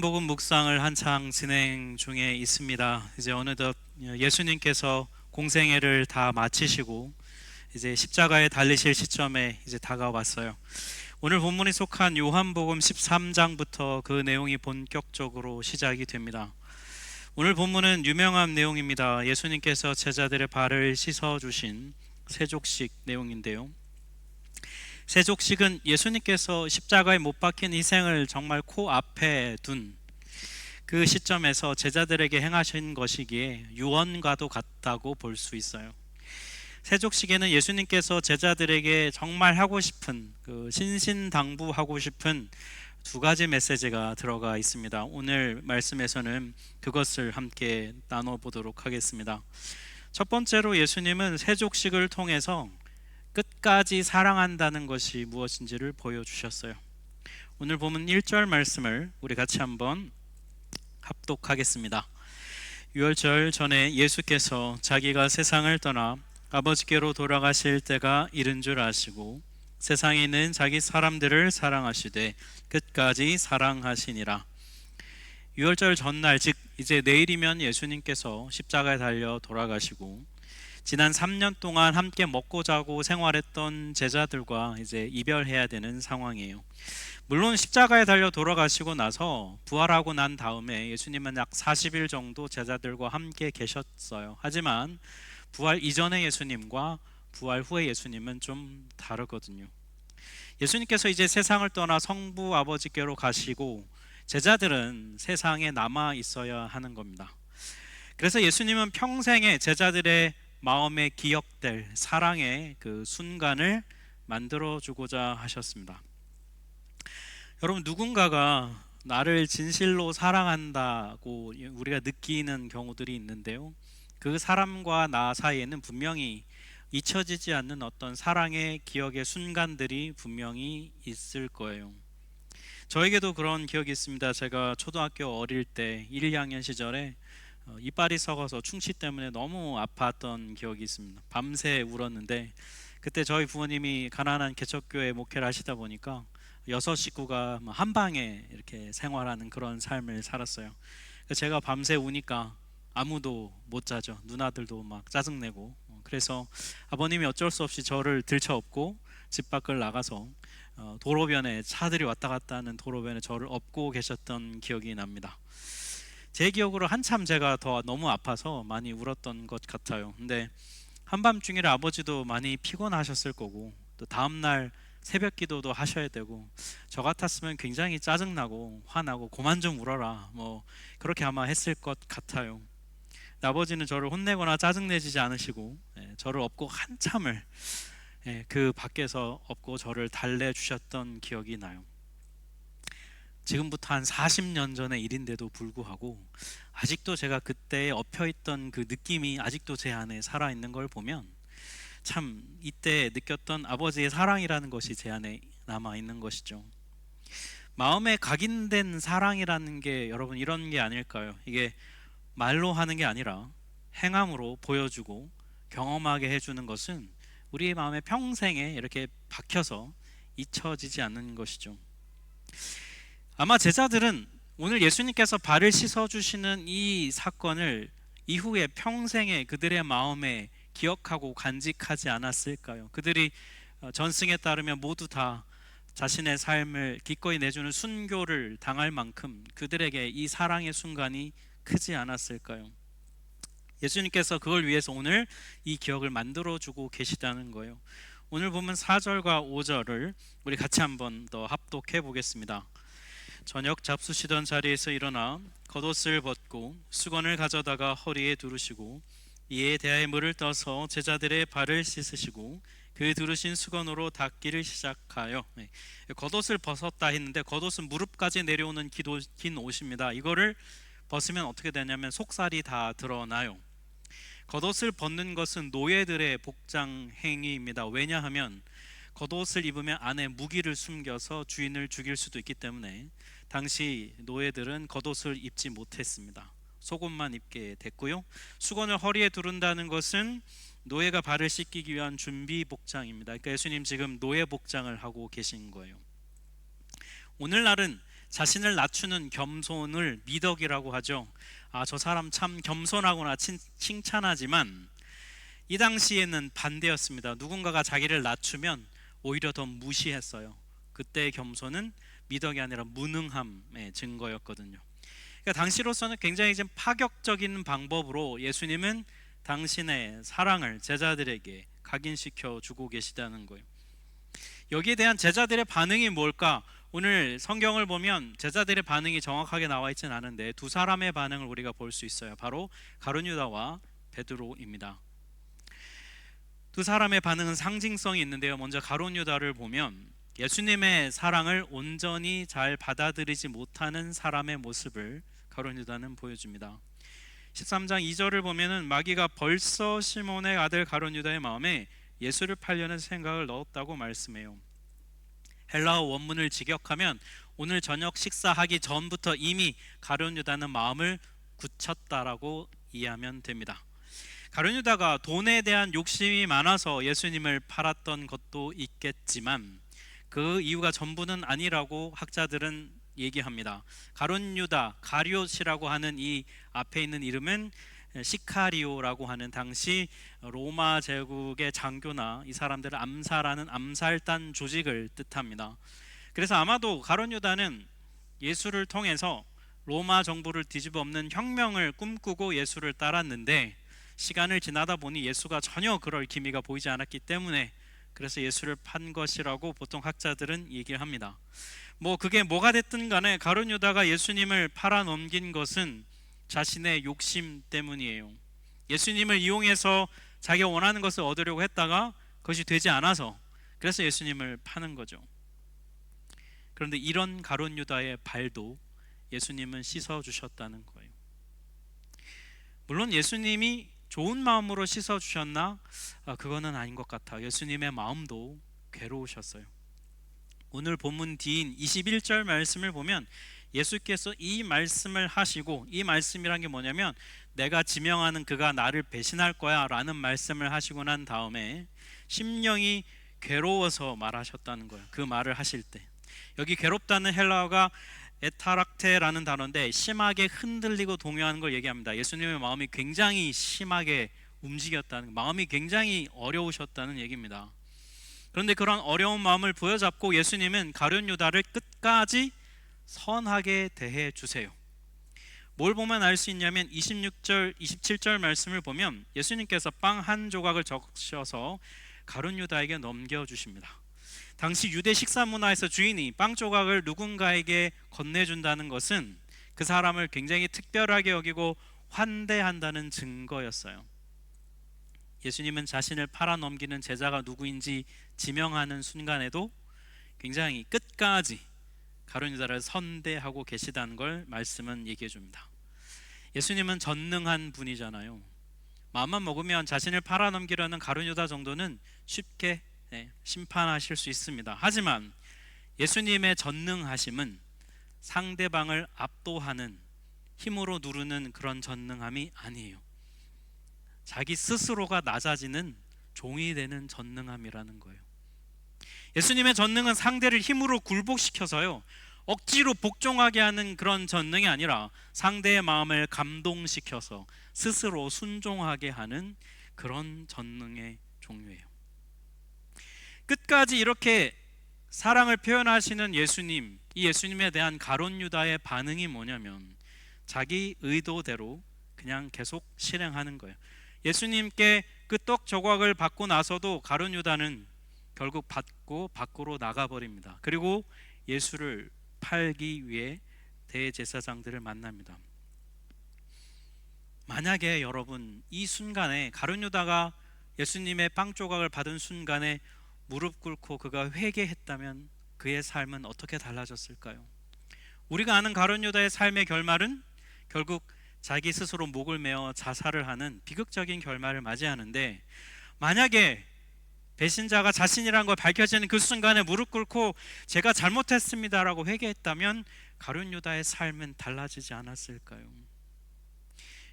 복음 묵상을 한창 진행 중에 있습니다. 이제 어느덧 예수님께서 공생애를 다 마치시고 이제 십자가에 달리실 시점에 이제 다가왔어요. 오늘 본문이 속한 요한복음 13장부터 그 내용이 본격적으로 시작이 됩니다. 오늘 본문은 유명한 내용입니다. 예수님께서 제자들의 발을 씻어 주신 세족식 내용인데요. 세족식은 예수님께서 십자가에 못 박힌 희생을 정말 코앞에 둔 그 시점에서 제자들에게 행하신 것이기에 유언과도 같다고 볼 수 있어요. 세족식에는 예수님께서 제자들에게 정말 하고 싶은 신신당부하고 싶은 두 가지 메시지가 들어가 있습니다. 오늘 말씀에서는 그것을 함께 나눠보도록 하겠습니다. 첫 번째로 예수님은 세족식을 통해서 끝까지 사랑한다는 것이 무엇인지를 보여주셨어요. 오늘 보면 1절 말씀을 우리 같이 한번 합독하겠습니다. 유월절 전에 예수께서 자기가 세상을 떠나 아버지께로 돌아가실 때가 이른 줄 아시고 세상에 있는 자기 사람들을 사랑하시되 끝까지 사랑하시니라. 유월절 전날, 즉 이제 내일이면 예수님께서 십자가에 달려 돌아가시고 지난 3년 동안 함께 먹고 자고 생활했던 제자들과 이제 이별해야 되는 상황이에요. 물론 십자가에 달려 돌아가시고 나서 부활하고 난 다음에 예수님은 약 40일 정도 제자들과 함께 계셨어요. 하지만 부활 이전의 예수님과 부활 후의 예수님은 좀 다르거든요. 예수님께서 이제 세상을 떠나 성부 아버지께로 가시고 제자들은 세상에 남아 있어야 하는 겁니다. 그래서 예수님은 평생에 제자들의 마음에 기억될 사랑의 그 순간을 만들어 주고자 하셨습니다. 여러분, 누군가가 나를 진실로 사랑한다고 우리가 느끼는 경우들이 있는데요, 그 사람과 나 사이에는 분명히 잊혀지지 않는 어떤 사랑의 기억의 순간들이 분명히 있을 거예요. 저에게도 그런 기억이 있습니다. 제가 초등학교 어릴 때 1, 2학년 시절에 이빨이 썩어서 충치 때문에 너무 아팠던 기억이 있습니다. 밤새 울었는데 그때 저희 부모님이 가난한 개척교회 목회를 하시다 보니까 6식구가 한 방에 이렇게 생활하는 그런 삶을 살았어요. 제가 밤새 우니까 아무도 못 자죠. 누나들도 막 짜증내고. 그래서 아버님이 어쩔 수 없이 저를 들쳐업고 집 밖을 나가서 도로변에 차들이 왔다 갔다 하는 도로변에 저를 업고 계셨던 기억이 납니다. 제 기억으로 한참 제가 더 너무 아파서 많이 울었던 것 같아요. 근데 한밤중이라 아버지도 많이 피곤하셨을 거고 또 다음날 새벽 기도도 하셔야 되고 저 같았으면 굉장히 짜증나고 화나고 그만 좀 울어라 뭐 그렇게 아마 했을 것 같아요. 아버지는 저를 혼내거나 짜증내지 않으시고 저를 업고 한참을 그 밖에서 업고 저를 달래주셨던 기억이 나요. 지금부터 한 40년 전의 일인데도 불구하고 아직도 제가 그때 엎혀있던 그 느낌이 아직도 제 안에 살아있는 걸 보면 참 이때 느꼈던 아버지의 사랑이라는 것이 제 안에 남아있는 것이죠. 마음에 각인된 사랑이라는 게 여러분 이런 게 아닐까요? 이게 말로 하는 게 아니라 행함으로 보여주고 경험하게 해주는 것은 우리의 마음에 평생에 이렇게 박혀서 잊혀지지 않는 것이죠. 아마 제자들은 오늘 예수님께서 발을 씻어주시는 이 사건을 이후에 평생에 그들의 마음에 기억하고 간직하지 않았을까요? 그들이 전승에 따르면 모두 다 자신의 삶을 기꺼이 내주는 순교를 당할 만큼 그들에게 이 사랑의 순간이 크지 않았을까요? 예수님께서 그걸 위해서 오늘 이 기억을 만들어주고 계시다는 거예요. 오늘 보면 4절과 5절을 우리 같이 한번 더 합독해 보겠습니다. 저녁 잡수시던 자리에서 일어나 겉옷을 벗고 수건을 가져다가 허리에 두르시고 이에 대하여 물을 떠서 제자들의 발을 씻으시고 그 두르신 수건으로 닦기를 시작하여 겉옷을 벗었다 했는데 겉옷은 무릎까지 내려오는 긴 옷입니다. 이거를 벗으면 어떻게 되냐면 속살이 다 드러나요. 겉옷을 벗는 것은 노예들의 복장 행위입니다. 왜냐하면 겉옷을 입으면 안에 무기를 숨겨서 주인을 죽일 수도 있기 때문에 당시 노예들은 겉옷을 입지 못했습니다. 속옷만 입게 됐고요. 수건을 허리에 두른다는 것은 노예가 발을 씻기기 위한 준비 복장입니다. 그러니까 예수님 지금 노예 복장을 하고 계신 거예요. 오늘날은 자신을 낮추는 겸손을 미덕이라고 하죠. 저 사람 참 겸손하구나 칭찬하지만 이 당시에는 반대였습니다. 누군가가 자기를 낮추면 오히려 더 무시했어요. 그때의 겸손은 미덕이 아니라 무능함의 증거였거든요. 그러니까 당시로서는 굉장히 좀 파격적인 방법으로 예수님은 당신의 사랑을 제자들에게 각인시켜 주고 계시다는 거예요. 여기에 대한 제자들의 반응이 뭘까? 오늘 성경을 보면 제자들의 반응이 정확하게 나와 있지는 않은데 두 사람의 반응을 우리가 볼 수 있어요. 바로 가룟 유다와 베드로입니다. 두 사람의 반응은 상징성이 있는데요. 먼저 가룟 유다를 보면 예수님의 사랑을 온전히 잘 받아들이지 못하는 사람의 모습을 가룟 유다는 보여줍니다. 13장 2절을 보면은 마귀가 벌써 시몬의 아들 가룟 유다의 마음에 예수를 팔려는 생각을 넣었다고 말씀해요. 헬라어 원문을 직역하면 오늘 저녁 식사하기 전부터 이미 가룟 유다는 마음을 굳혔다라고 이해하면 됩니다. 가룟 유다가 돈에 대한 욕심이 많아서 예수님을 팔았던 것도 있겠지만 그 이유가 전부는 아니라고 학자들은 얘기합니다. 가룟 유다, 가룟이라고 하는 이 앞에 있는 이름은 시카리오라고 하는 당시 로마 제국의 장교나 이 사람들을 암살하는 암살단 조직을 뜻합니다. 그래서 아마도 가룟 유다는 예수를 통해서 로마 정부를 뒤집어 엎는 혁명을 꿈꾸고 예수를 따랐는데 시간을 지나다 보니 예수가 전혀 그럴 기미가 보이지 않았기 때문에 그래서 예수를 판 것이라고 보통 학자들은 얘기를 합니다. 그게 뭐가 됐든 간에 가룟 유다가 예수님을 팔아 넘긴 것은 자신의 욕심 때문이에요. 예수님을 이용해서 자기가 원하는 것을 얻으려고 했다가 그것이 되지 않아서 그래서 예수님을 파는 거죠. 그런데 이런 가룟 유다의 발도 예수님은 씻어 주셨다는 거예요. 물론 예수님이 좋은 마음으로 씻어 주셨나? 그거는 아닌 것 같아. 예수님의 마음도 괴로우셨어요. 오늘 본문 뒤인 21절 말씀을 보면 예수께서 이 말씀을 하시고, 이 말씀이란 게 뭐냐면 내가 지명하는 그가 나를 배신할 거야 라는 말씀을 하시고 난 다음에 심령이 괴로워서 말하셨다는 거예요. 그 말을 하실 때 여기 괴롭다는 헬라어가 에타락테라는 단어인데 심하게 흔들리고 동요하는 걸 얘기합니다. 예수님의 마음이 굉장히 심하게 움직였다는, 마음이 굉장히 어려우셨다는 얘기입니다. 그런데 그런 어려운 마음을 부여잡고 예수님은 가룟 유다를 끝까지 선하게 대해 주세요. 뭘 보면 알 수 있냐면 26절, 27절 말씀을 보면 예수님께서 빵 한 조각을 적셔서 가룟 유다에게 넘겨주십니다. 당시 유대 식사 문화에서 주인이 빵 조각을 누군가에게 건네준다는 것은 그 사람을 굉장히 특별하게 여기고 환대한다는 증거였어요. 예수님은 자신을 팔아 넘기는 제자가 누구인지 지명하는 순간에도 굉장히 끝까지 가룟 유다를 선대하고 계시다는 걸 말씀은 얘기해 줍니다. 예수님은 전능한 분이잖아요. 마음만 먹으면 자신을 팔아 넘기려는 가룟 유다 정도는 쉽게 심판하실 수 있습니다. 하지만 예수님의 전능하심은 상대방을 압도하는 힘으로 누르는 그런 전능함이 아니에요. 자기 스스로가 낮아지는 종이 되는 전능함이라는 거예요. 예수님의 전능은 상대를 힘으로 굴복시켜서요 억지로 복종하게 하는 그런 전능이 아니라 상대의 마음을 감동시켜서 스스로 순종하게 하는 그런 전능의 종류예요. 끝까지 이렇게 사랑을 표현하시는 예수님, 이 예수님에 대한 가룟 유다의 반응이 뭐냐면 자기 의도대로 그냥 계속 실행하는 거예요. 예수님께 그 떡 조각을 받고 나서도 가룟 유다는 결국 받고 밖으로 나가버립니다. 그리고 예수를 팔기 위해 대제사장들을 만납니다. 만약에 여러분 이 순간에 가룟 유다가 예수님의 빵 조각을 받은 순간에 무릎 꿇고 그가 회개했다면 그의 삶은 어떻게 달라졌을까요? 우리가 아는 가룟 유다의 삶의 결말은 결국 자기 스스로 목을 메어 자살을 하는 비극적인 결말을 맞이하는데, 만약에 배신자가 자신이라는 걸 밝혀지는 그 순간에 무릎 꿇고 제가 잘못했습니다라고 회개했다면 가룟 유다의 삶은 달라지지 않았을까요?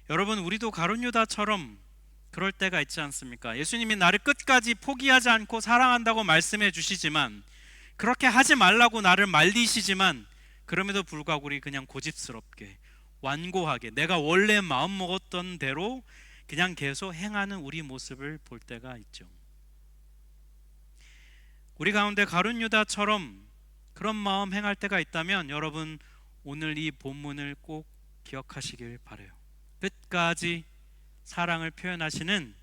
여러분, 우리도 가룟 유다처럼 그럴 때가 있지 않습니까? 예수님이 나를 끝까지 포기하지 않고 사랑한다고 말씀해 주시지만, 그렇게 하지 말라고 나를 말리시지만 그럼에도 불구하고 우리 그냥 고집스럽게 완고하게 내가 원래 마음 먹었던 대로 그냥 계속 행하는 우리 모습을 볼 때가 있죠. 우리 가운데 가룟 유다처럼 그런 마음 행할 때가 있다면 여러분 오늘 이 본문을 꼭 기억하시길 바라요. 끝까지 사랑을 표현하시는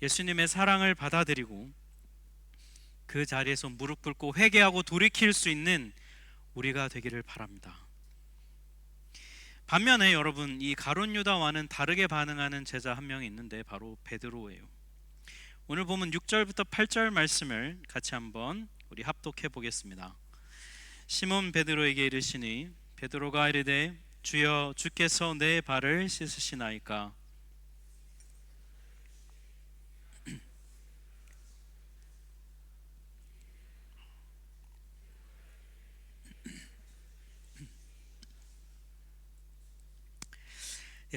예수님의 사랑을 받아들이고 그 자리에서 무릎 꿇고 회개하고 돌이킬 수 있는 우리가 되기를 바랍니다. 반면에 여러분 이 가룟 유다와는 다르게 반응하는 제자 한 명이 있는데 바로 베드로예요. 오늘 보면 6절부터 8절 말씀을 같이 한번 우리 합독해 보겠습니다. 시몬 베드로에게 이르시니 베드로가 이르되 주여 주께서 내 발을 씻으시나이까.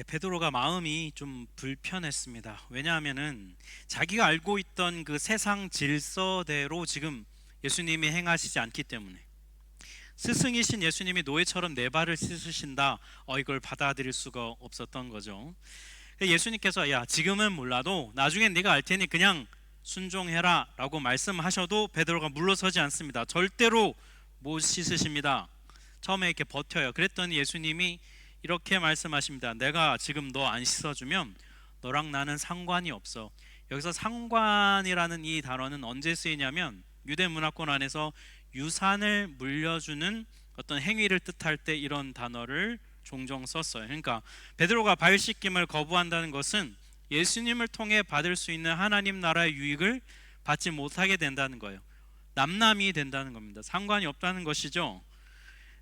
베드로가 마음이 좀 불편했습니다. 왜냐하면은 자기가 알고 있던 그 세상 질서대로 지금 예수님이 행하시지 않기 때문에 스승이신 예수님이 노예처럼 내 발을 씻으신다, 이걸 받아들일 수가 없었던 거죠. 예수님께서 야 지금은 몰라도 나중엔 네가 알 테니 그냥 순종해라 라고 말씀하셔도 베드로가 물러서지 않습니다. 절대로 못 씻으십니다. 처음에 이렇게 버텨요. 그랬더니 예수님이 이렇게 말씀하십니다. 내가 지금 너 안 씻어주면 너랑 나는 상관이 없어. 여기서 상관이라는 이 단어는 언제 쓰이냐면 유대 문화권 안에서 유산을 물려주는 어떤 행위를 뜻할 때 이런 단어를 종종 썼어요. 그러니까 베드로가 발 씻김을 거부한다는 것은 예수님을 통해 받을 수 있는 하나님 나라의 유익을 받지 못하게 된다는 거예요. 남남이 된다는 겁니다. 상관이 없다는 것이죠.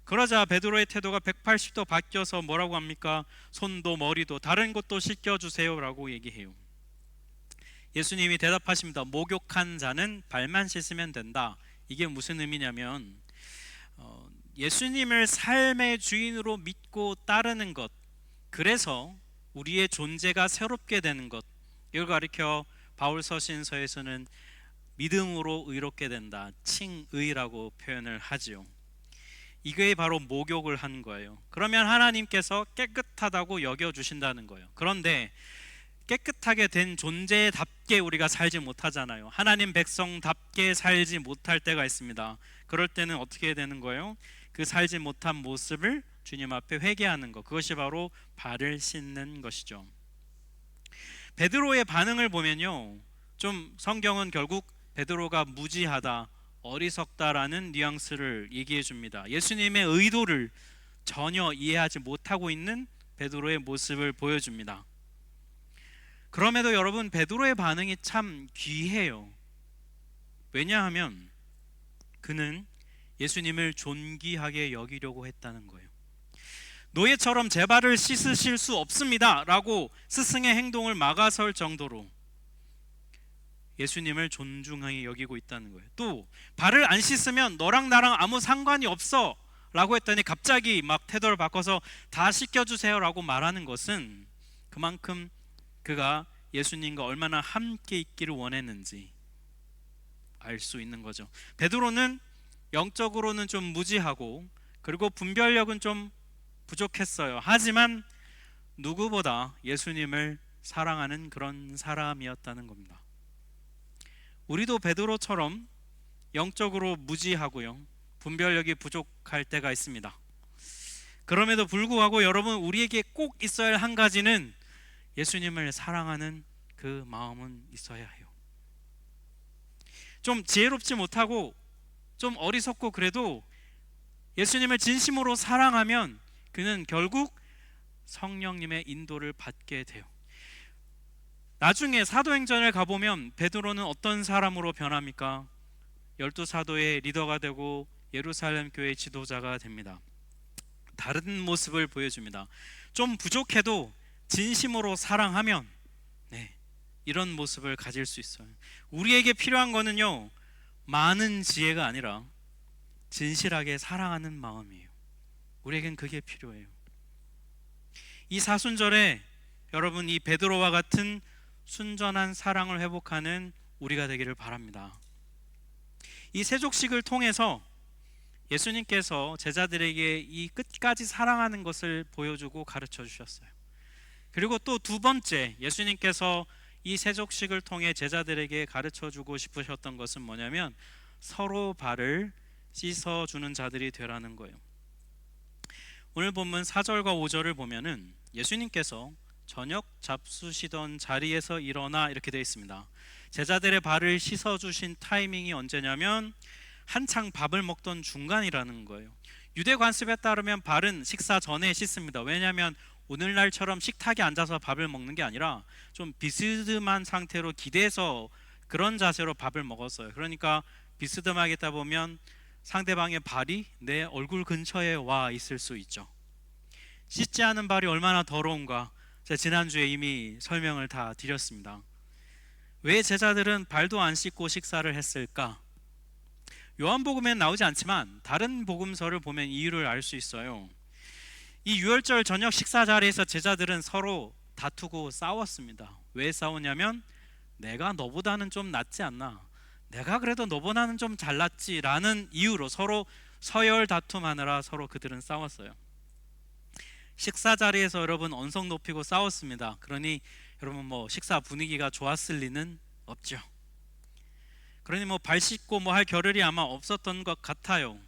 그러자 베드로의 태도가 180도 바뀌어서 뭐라고 합니까? 손도 머리도 다른 곳도 씻겨주세요 라고 얘기해요. 예수님이 대답하십니다. 목욕한 자는 발만 씻으면 된다. 이게 무슨 의미냐면 예수님을 삶의 주인으로 믿고 따르는 것, 그래서 우리의 존재가 새롭게 되는 것, 이걸 가리켜 바울 서신서에서는 믿음으로 의롭게 된다, 칭의라고 표현을 하지요. 이게 바로 목욕을 한 거예요. 그러면 하나님께서 깨끗하다고 여겨주신다는 거예요. 그런데 깨끗하게 된 존재답게 우리가 살지 못하잖아요. 하나님 백성답게 살지 못할 때가 있습니다. 그럴 때는 어떻게 되는 거예요? 그 살지 못한 모습을 주님 앞에 회개하는 것, 그것이 바로 발을 씻는 것이죠. 베드로의 반응을 보면요, 좀 성경은 결국 베드로가 무지하다, 어리석다라는 뉘앙스를 얘기해 줍니다. 예수님의 의도를 전혀 이해하지 못하고 있는 베드로의 모습을 보여줍니다. 그럼에도 여러분 베드로의 반응이 참 귀해요. 왜냐하면 그는 예수님을 존귀하게 여기려고 했다는 거예요. 노예처럼 제 발을 씻으실 수 없습니다 라고 스승의 행동을 막아설 정도로 예수님을 존중하게 여기고 있다는 거예요. 또 발을 안 씻으면 너랑 나랑 아무 상관이 없어 라고 했더니 갑자기 막 태도를 바꿔서 다 씻겨주세요 라고 말하는 것은 그만큼 그가 예수님과 얼마나 함께 있기를 원했는지 알 수 있는 거죠. 베드로는 영적으로는 좀 무지하고 그리고 분별력은 좀 부족했어요. 하지만 누구보다 예수님을 사랑하는 그런 사람이었다는 겁니다. 우리도 베드로처럼 영적으로 무지하고요, 분별력이 부족할 때가 있습니다. 그럼에도 불구하고 여러분 우리에게 꼭 있어야 할 한 가지는 예수님을 사랑하는 그 마음은 있어야 해요. 좀 지혜롭지 못하고 좀 어리석고 그래도 예수님을 진심으로 사랑하면 그는 결국 성령님의 인도를 받게 돼요. 나중에 사도행전을 가보면 베드로는 어떤 사람으로 변합니까? 12사도의 리더가 되고 예루살렘 교회의 지도자가 됩니다. 다른 모습을 보여줍니다. 좀 부족해도 진심으로 사랑하면 이런 모습을 가질 수 있어요. 우리에게 필요한 거는요, 많은 지혜가 아니라 진실하게 사랑하는 마음이에요. 우리에겐 그게 필요해요. 이 사순절에 여러분 이 베드로와 같은 순전한 사랑을 회복하는 우리가 되기를 바랍니다. 이 세족식을 통해서 예수님께서 제자들에게 이 끝까지 사랑하는 것을 보여주고 가르쳐 주셨어요. 그리고 또 두 번째, 예수님께서 이 세족식을 통해 제자들에게 가르쳐 주고 싶으셨던 것은 뭐냐면 서로 발을 씻어 주는 자들이 되라는 거예요. 오늘 본문 4절과 5절을 보면은 예수님께서 저녁 잡수시던 자리에서 일어나 이렇게 되어 있습니다. 제자들의 발을 씻어 주신 타이밍이 언제냐면 한창 밥을 먹던 중간이라는 거예요. 유대 관습에 따르면 발은 식사 전에 씻습니다. 왜냐하면 오늘날처럼 식탁에 앉아서 밥을 먹는 게 아니라 좀 비스듬한 상태로 기대서 그런 자세로 밥을 먹었어요. 그러니까 비스듬하게 있다 보면 상대방의 발이 내 얼굴 근처에 와 있을 수 있죠. 씻지 않은 발이 얼마나 더러운가, 제가 지난주에 이미 설명을 다 드렸습니다. 왜 제자들은 발도 안 씻고 식사를 했을까? 요한복음엔 나오지 않지만 다른 복음서를 보면 이유를 알 수 있어요. 이 유월절 저녁 식사 자리에서 제자들은 서로 다투고 싸웠습니다. 왜 싸우냐면 내가 너보다는 좀 낫지 않나, 내가 그래도 너보다는 좀 잘났지 라는 이유로 서로 서열 다툼하느라 서로 그들은 싸웠어요. 식사 자리에서 여러분 언성 높이고 싸웠습니다. 그러니 여러분 식사 분위기가 좋았을 리는 없죠. 그러니 발 씻고 할 겨를이 아마 없었던 것 같아요.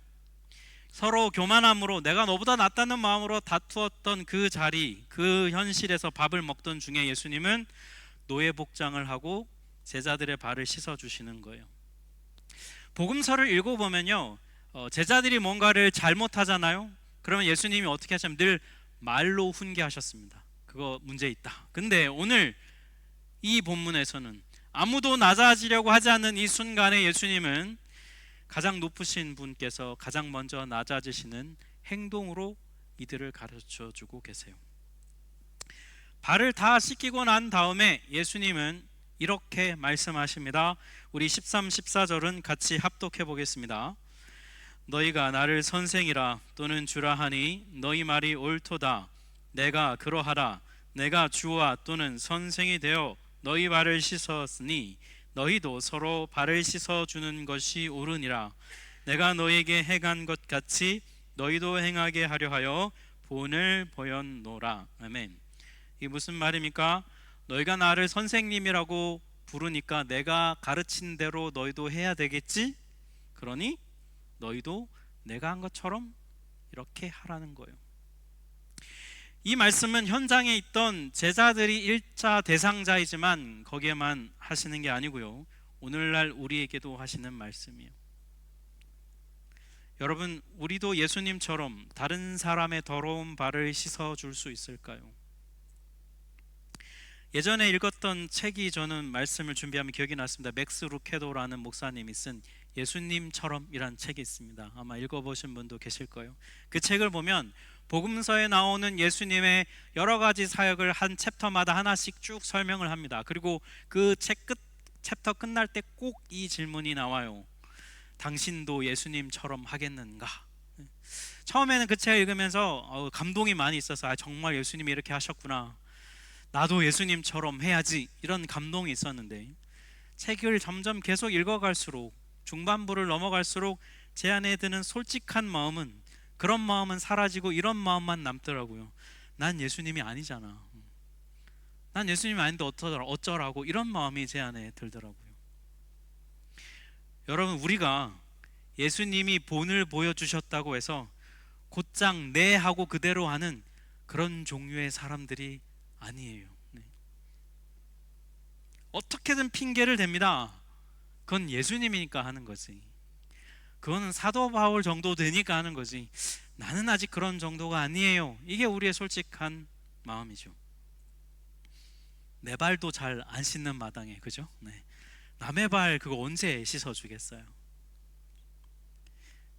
서로 교만함으로 내가 너보다 낫다는 마음으로 다투었던 그 자리, 그 현실에서 밥을 먹던 중에 예수님은 노예 복장을 하고 제자들의 발을 씻어 주시는 거예요. 복음서를 읽어보면요, 제자들이 뭔가를 잘못하잖아요. 그러면 예수님이 어떻게 하시냐면 늘 말로 훈계하셨습니다. 그거 문제 있다. 근데 오늘 이 본문에서는 아무도 낮아지려고 하지 않는 이 순간에 예수님은 가장 높으신 분께서 가장 먼저 낮아지시는 행동으로 이들을 가르쳐 주고 계세요. 발을 다 씻기고 난 다음에 예수님은 이렇게 말씀하십니다. 우리 13, 14절은 같이 합독해 보겠습니다. 너희가 나를 선생이라 또는 주라 하니 너희 말이 옳도다. 내가 그러하라. 내가 주와 또는 선생이 되어 너희 발을 씻었으니 너희도 서로 발을 씻어 주는 것이 옳으니라. 내가 너희에게 행한 것 같이 너희도 행하게 하려 하여 본을 보였노라. 아멘. 이게 무슨 말입니까? 너희가 나를 선생님이라고 부르니까 내가 가르친 대로 너희도 해야 되겠지? 그러니 너희도 내가 한 것처럼 이렇게 하라는 거예요. 이 말씀은 현장에 있던 제자들이 1차 대상자이지만 거기에만 하시는 게 아니고요, 오늘날 우리에게도 하시는 말씀이에요. 여러분, 우리도 예수님처럼 다른 사람의 더러운 발을 씻어 줄 수 있을까요? 예전에 읽었던 책이 저는 말씀을 준비하면 기억이 났습니다. 맥스 루케도라는 목사님이 쓴 예수님처럼이란 책이 있습니다. 아마 읽어보신 분도 계실 거예요. 그 책을 보면 복음서에 나오는 예수님의 여러 가지 사역을 한 챕터마다 하나씩 쭉 설명을 합니다. 그리고 그 책 챕터 끝날 때 꼭 이 질문이 나와요. 당신도 예수님처럼 하겠는가? 처음에는 그 책을 읽으면서 감동이 많이 있어서 정말 예수님이 이렇게 하셨구나, 나도 예수님처럼 해야지, 이런 감동이 있었는데 책을 점점 계속 읽어갈수록 중반부를 넘어갈수록 제 안에 드는 솔직한 마음은, 그런 마음은 사라지고 이런 마음만 남더라고요. 난 예수님이 아니잖아, 난 예수님이 아닌데 어쩌라고, 이런 마음이 제 안에 들더라고요. 여러분, 우리가 예수님이 본을 보여주셨다고 해서 곧장 네 하고 그대로 하는 그런 종류의 사람들이 아니에요. 어떻게든 핑계를 댑니다. 그건 예수님이니까 하는 거지, 그거는 사도 바울 정도 되니까 하는 거지, 나는 아직 그런 정도가 아니에요. 이게 우리의 솔직한 마음이죠. 내 발도 잘 안 씻는 마당에, 그죠? 남의 발 그거 언제 씻어주겠어요?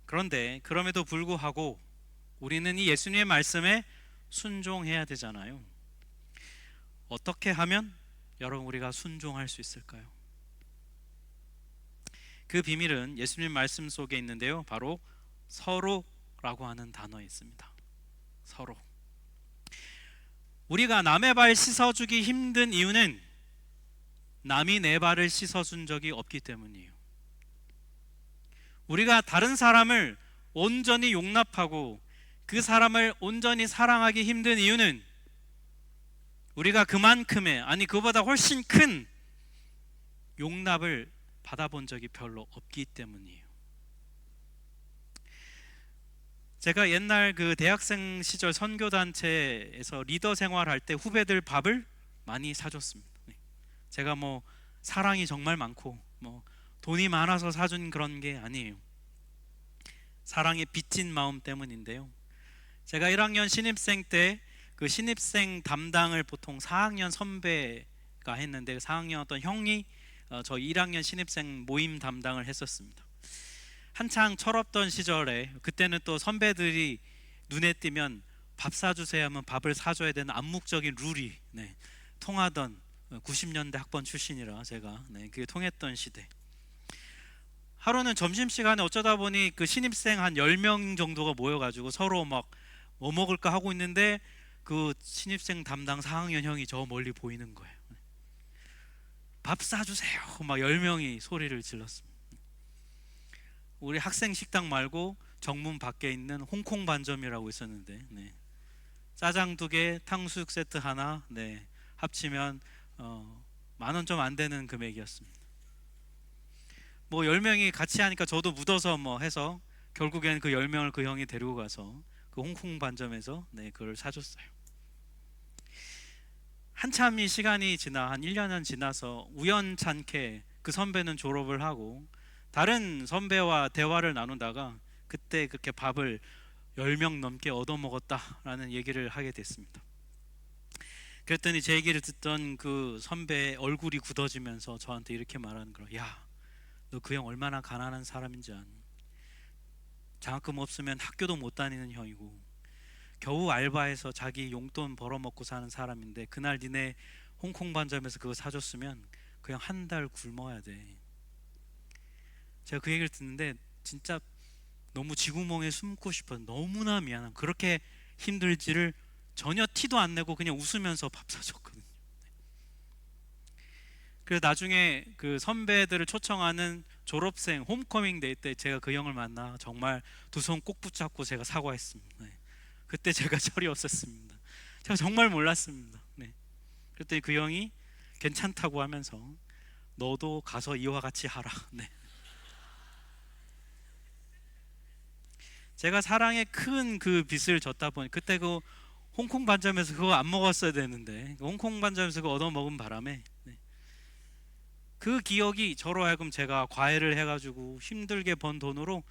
그런데 그럼에도 불구하고 우리는 이 예수님의 말씀에 순종해야 되잖아요. 어떻게 하면 여러분 우리가 순종할 수 있을까요? 그 비밀은 예수님 말씀 속에 있는데요, 바로 서로라고 하는 단어에 있습니다. 서로. 우리가 남의 발 씻어주기 힘든 이유는 남이 내 발을 씻어준 적이 없기 때문이에요. 우리가 다른 사람을 온전히 용납하고 그 사람을 온전히 사랑하기 힘든 이유는 우리가 그만큼의, 아니 그보다 훨씬 큰 용납을 받아본 적이 별로 없기 때문이에요. 제가 옛날 그 대학생 시절 선교단체에서 리더 생활할 때 후배들 밥을 많이 사줬습니다. 제가 뭐 사랑이 정말 많고 뭐 돈이 많아서 사준 그런 게 아니에요. 사랑에 빚진 마음 때문인데요. 제가 1학년 신입생 때 그 신입생 담당을 보통 4학년 선배가 했는데 4학년 어떤 형이 저 1학년 신입생 모임 담당을 했었습니다. 한창 철없던 시절에 그때는 또 선배들이 눈에 띄면 밥 사주세요 하면 밥을 사줘야 되는 암묵적인 룰이 통하던 90년대 학번 출신이라 제가 그게 통했던 시대. 하루는 점심시간에 어쩌다 보니 그 신입생 한 10명 정도가 모여가지고 서로 막 뭐 먹을까 하고 있는데 그 신입생 담당 4학년 형이 저 멀리 보이는 거예요. 밥 사주세요 막 10명이 소리를 질렀습니다. 우리 학생 식당 말고 정문 밖에 있는 홍콩 반점이라고 있었는데 짜장 2개, 탕수육 세트 하나 합치면 10,000원 좀 안 되는 금액이었습니다. 뭐 10명이 같이 하니까 저도 묻어서 뭐 해서 결국엔 그 10명을 그 형이 데리고 가서 그 홍콩 반점에서 그걸 사줬어요. 한참이 시간이 지나 한 1년은 지나서 우연찮게 그 선배는 졸업을 하고 다른 선배와 대화를 나누다가 그때 그렇게 밥을 10명 넘게 얻어먹었다라는 얘기를 하게 됐습니다. 그랬더니 제 얘기를 듣던 그 선배의 얼굴이 굳어지면서 저한테 이렇게 말하는 거예요. 야, 너 그 형 얼마나 가난한 사람인지 아니? 장학금 없으면 학교도 못 다니는 형이고 겨우 알바해서 자기 용돈 벌어먹고 사는 사람인데 그날 니네 홍콩 반점에서 그거 사줬으면 그냥 한 달 굶어야 돼. 제가 그 얘기를 듣는데 진짜 너무 쥐구멍에 숨고 싶어요. 너무나 미안함. 그렇게 힘들지를 전혀 티도 안 내고 그냥 웃으면서 밥 사줬거든요. 그래서 나중에 그 선배들을 초청하는 졸업생 홈커밍 데이 때 제가 그 형을 만나 정말 두 손 꼭 붙잡고 제가 사과했습니다. 그때 제가 철이 없었습니다. 제가 정말 몰랐습니다. 그랬더니 그 형이 괜찮다고 하면서 너도 가서 이와 같이 하라. 제가 사랑에 큰 그 빚을 졌다 보니 그때 그 홍콩 반점에서 그거 안 먹었어야 되는데 홍콩 반점에서 그거 얻어먹은 바람에 그 기억이 저로 하여금 제가 과외를 해가지고 힘들게 번 돈으로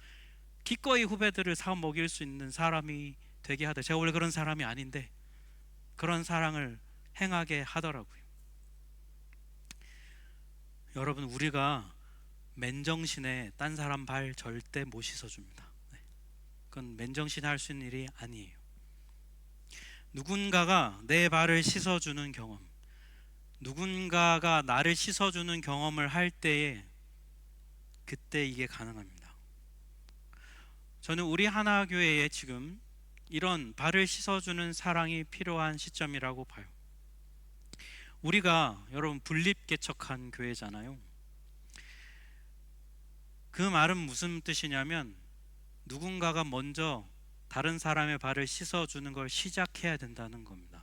기꺼이 후배들을 사 먹일 수 있는 사람이 되게 하다. 제가 원래 그런 사람이 아닌데 그런 사랑을 행하게 하더라고요. 여러분, 우리가 맨정신에 딴 사람 발 절대 못 씻어줍니다. 그건 맨정신에 할 수 있는 일이 아니에요. 누군가가 내 발을 씻어주는 경험, 누군가가 나를 씻어주는 경험을 할 때에 그때 이게 가능합니다. 저는 우리 하나교회에 지금 이런 발을 씻어주는 사랑이 필요한 시점이라고 봐요. 우리가 여러분 분립개척한 교회잖아요. 그 말은 무슨 뜻이냐면 누군가가 먼저 다른 사람의 발을 씻어주는 걸 시작해야 된다는 겁니다.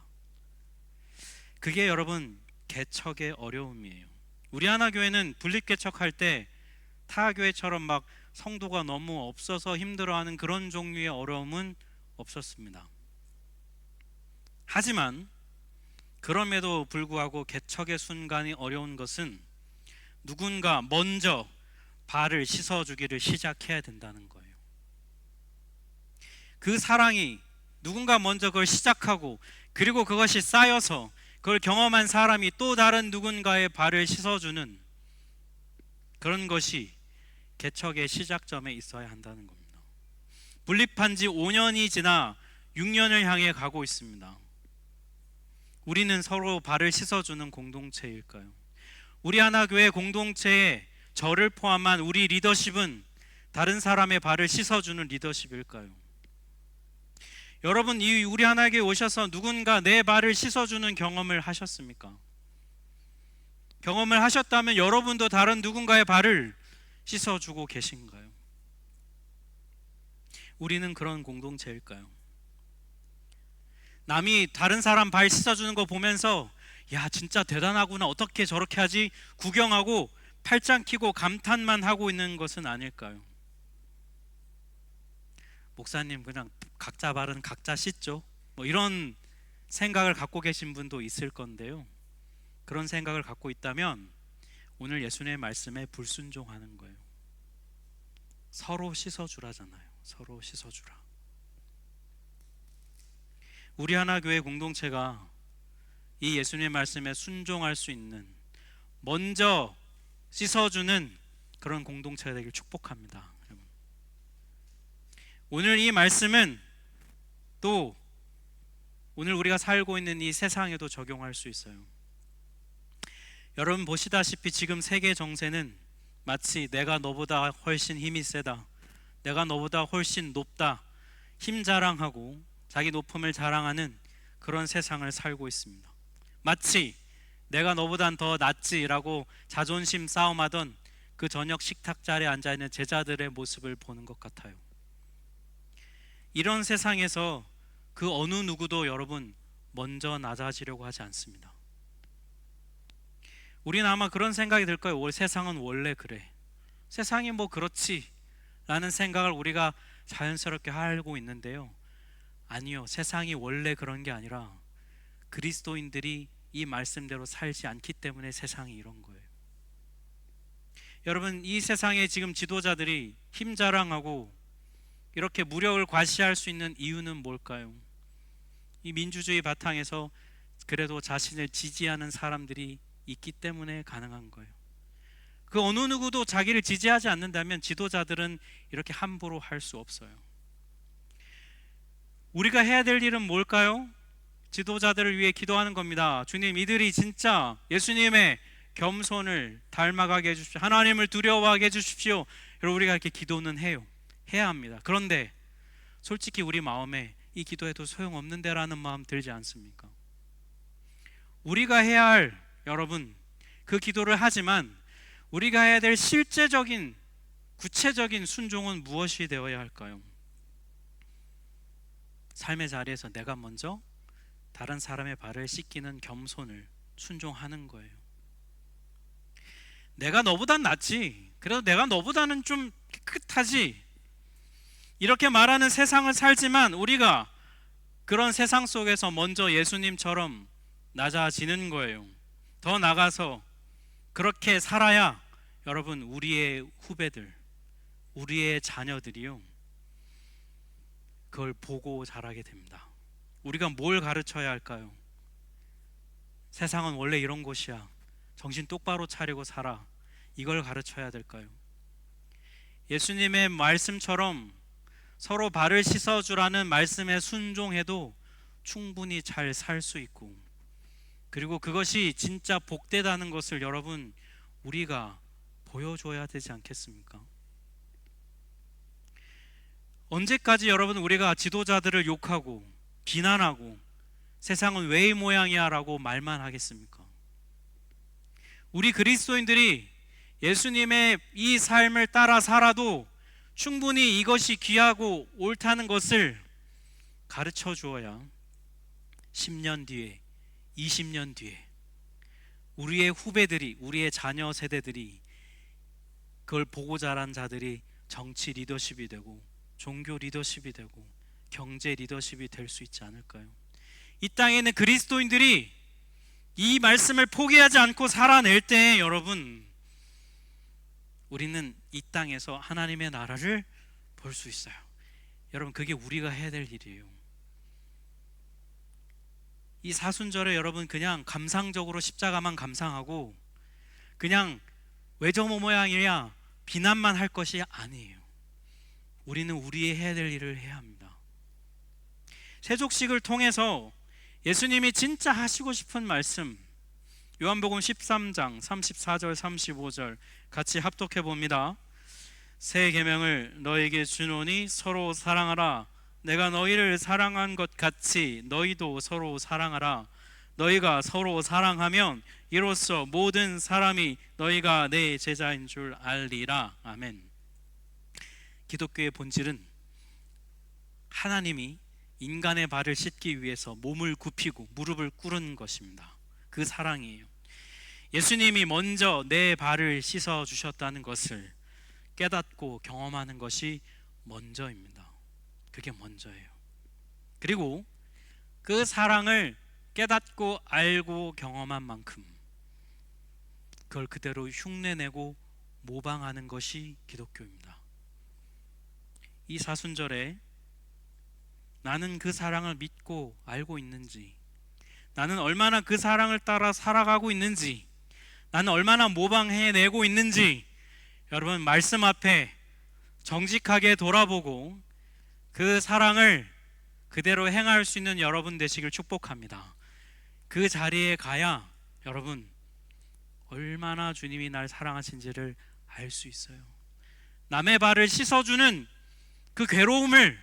그게 여러분 개척의 어려움이에요. 우리 하나교회는 분립개척할 때 타교회처럼 막 성도가 너무 없어서 힘들어하는 그런 종류의 어려움은 없었습니다. 하지만 그럼에도 불구하고 개척의 순간이 어려운 것은 누군가 먼저 발을 씻어주기를 시작해야 된다는 거예요. 그 사랑이 누군가 먼저 그걸 시작하고 그리고 그것이 쌓여서 그걸 경험한 사람이 또 다른 누군가의 발을 씻어주는 그런 것이 개척의 시작점에 있어야 한다는 겁니다. 분립한 지 5년이 지나 6년을 향해 가고 있습니다. 우리는 서로 발을 씻어주는 공동체일까요? 우리 하나교회 공동체에 저를 포함한 우리 리더십은 다른 사람의 발을 씻어주는 리더십일까요? 여러분, 이 우리 하나교회 오셔서 누군가 내 발을 씻어주는 경험을 하셨습니까? 경험을 하셨다면 여러분도 다른 누군가의 발을 씻어주고 계신가요? 우리는 그런 공동체일까요? 남이 다른 사람 발 씻어주는 거 보면서 야 진짜 대단하구나, 어떻게 저렇게 하지, 구경하고 팔짱 끼고 감탄만 하고 있는 것은 아닐까요? 목사님 그냥 각자 발은 각자 씻죠, 뭐 이런 생각을 갖고 계신 분도 있을 건데요, 그런 생각을 갖고 있다면 오늘 예수님의 말씀에 불순종하는 거예요. 서로 씻어주라잖아요. 서로 씻어주라. 우리 하나교회 공동체가 이 예수님의 말씀에 순종할 수 있는, 먼저 씻어주는 그런 공동체가 되길 축복합니다. 여러분. 오늘 이 말씀은 또 오늘 우리가 살고 있는 이 세상에도 적용할 수 있어요. 여러분 보시다시피 지금 세계 정세는 마치 내가 너보다 훨씬 힘이 세다, 내가 너보다 훨씬 높다, 힘 자랑하고 자기 높음을 자랑하는 그런 세상을 살고 있습니다. 마치 내가 너보단 더 낫지라고 자존심 싸움하던 그 저녁 식탁 자리에 앉아있는 제자들의 모습을 보는 것 같아요. 이런 세상에서 그 어느 누구도 여러분 먼저 낮아지려고 하지 않습니다. 우리는 아마 그런 생각이 들 거예요. 세상은 원래 그래, 세상이 뭐 그렇지 라는 생각을 우리가 자연스럽게 하고 있는데요, 아니요, 세상이 원래 그런 게 아니라 그리스도인들이 이 말씀대로 살지 않기 때문에 세상이 이런 거예요. 여러분 이 세상에 지금 지도자들이 힘 자랑하고 이렇게 무력을 과시할 수 있는 이유는 뭘까요? 이 민주주의 바탕에서 그래도 자신을 지지하는 사람들이 있기 때문에 가능한 거예요. 그 어느 누구도 자기를 지지하지 않는다면 지도자들은 이렇게 함부로 할 수 없어요. 우리가 해야 될 일은 뭘까요? 지도자들을 위해 기도하는 겁니다. 주님, 이들이 진짜 예수님의 겸손을 닮아가게 해주십시오. 하나님을 두려워하게 해주십시오. 여러분 우리가 이렇게 기도는 해요. 해야 합니다. 그런데 솔직히 우리 마음에 이 기도해도 소용없는데 라는 마음 들지 않습니까? 우리가 해야 할, 여러분 그 기도를 하지만 우리가 해야 될 실제적인 구체적인 순종은 무엇이 되어야 할까요? 삶의 자리에서 내가 먼저 다른 사람의 발을 씻기는 겸손을 순종하는 거예요. 내가 너보단 낫지, 그래도 내가 너보다는 좀 깨끗하지, 이렇게 말하는 세상을 살지만 우리가 그런 세상 속에서 먼저 예수님처럼 낮아지는 거예요. 더 나가서 그렇게 살아야 여러분 우리의 후배들, 우리의 자녀들이요 그걸 보고 자라게 됩니다. 우리가 뭘 가르쳐야 할까요? 세상은 원래 이런 곳이야, 정신 똑바로 차리고 살아, 이걸 가르쳐야 될까요? 예수님의 말씀처럼 서로 발을 씻어주라는 말씀에 순종해도 충분히 잘 살 수 있고, 그리고 그것이 진짜 복되다는 것을 여러분 우리가 보여줘야 되지 않겠습니까? 언제까지 여러분 우리가 지도자들을 욕하고 비난하고 세상은 왜 이 모양이야 라고 말만 하겠습니까? 우리 그리스도인들이 예수님의 이 삶을 따라 살아도 충분히 이것이 귀하고 옳다는 것을 가르쳐 주어야 10년 뒤에, 20년 뒤에 우리의 후배들이, 우리의 자녀 세대들이 그걸 보고 자란 자들이 정치 리더십이 되고 종교 리더십이 되고 경제 리더십이 될 수 있지 않을까요? 이 땅에는 그리스도인들이 이 말씀을 포기하지 않고 살아낼 때 여러분 우리는 이 땅에서 하나님의 나라를 볼 수 있어요. 여러분 그게 우리가 해야 될 일이에요. 이 사순절에 여러분 그냥 감상적으로 십자가만 감상하고 그냥 왜 저 모양이야 비난만 할 것이 아니에요. 우리는 우리의 해야 될 일을 해야 합니다. 세족식을 통해서 예수님이 진짜 하시고 싶은 말씀, 요한복음 13장 34절 35절 같이 합독해 봅니다. 새 계명을 너에게 주노니 서로 사랑하라. 내가 너희를 사랑한 것 같이 너희도 서로 사랑하라. 너희가 서로 사랑하면 이로써 모든 사람이 너희가 내 제자인 줄 알리라. 아멘. 기독교의 본질은 하나님이 인간의 발을 씻기 위해서 몸을 굽히고 무릎을 꿇은 것입니다. 그 사랑이에요. 예수님이 먼저 내 발을 씻어 주셨다는 것을 깨닫고 경험하는 것이 먼저입니다. 그게 먼저예요. 그리고 그 사랑을 깨닫고 알고 경험한 만큼 그걸 그대로 흉내내고 모방하는 것이 기독교입니다. 이 사순절에 나는 그 사랑을 믿고 알고 있는지, 나는 얼마나 그 사랑을 따라 살아가고 있는지, 나는 얼마나 모방해내고 있는지, 여러분 말씀 앞에 정직하게 돌아보고 그 사랑을 그대로 행할 수 있는 여러분 되시길 축복합니다. 그 자리에 가야 여러분 얼마나 주님이 날 사랑하신지를 알 수 있어요. 남의 발을 씻어주는 그 괴로움을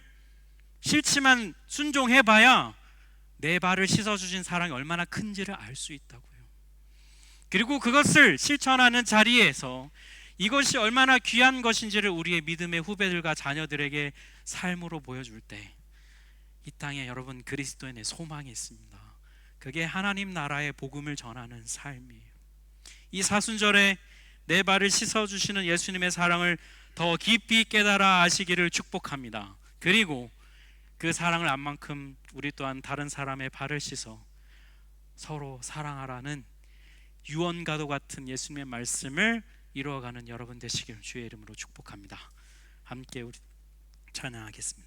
싫지만 순종해봐야 내 발을 씻어주신 사랑이 얼마나 큰지를 알 수 있다고요. 그리고 그것을 실천하는 자리에서 이것이 얼마나 귀한 것인지를 우리의 믿음의 후배들과 자녀들에게 삶으로 보여줄 때 이 땅에 여러분 그리스도인의 소망이 있습니다. 그게 하나님 나라의 복음을 전하는 삶이에요. 이 사순절에 내 발을 씻어주시는 예수님의 사랑을 더 깊이 깨달아 아시기를 축복합니다. 그리고 그 사랑을 안 만큼 우리 또한 다른 사람의 발을 씻어 서로 사랑하라는 유언과도 같은 예수님의 말씀을 이루어가는 여러분 되시길 주의 이름으로 축복합니다. 함께 우리 찬양하겠습니다.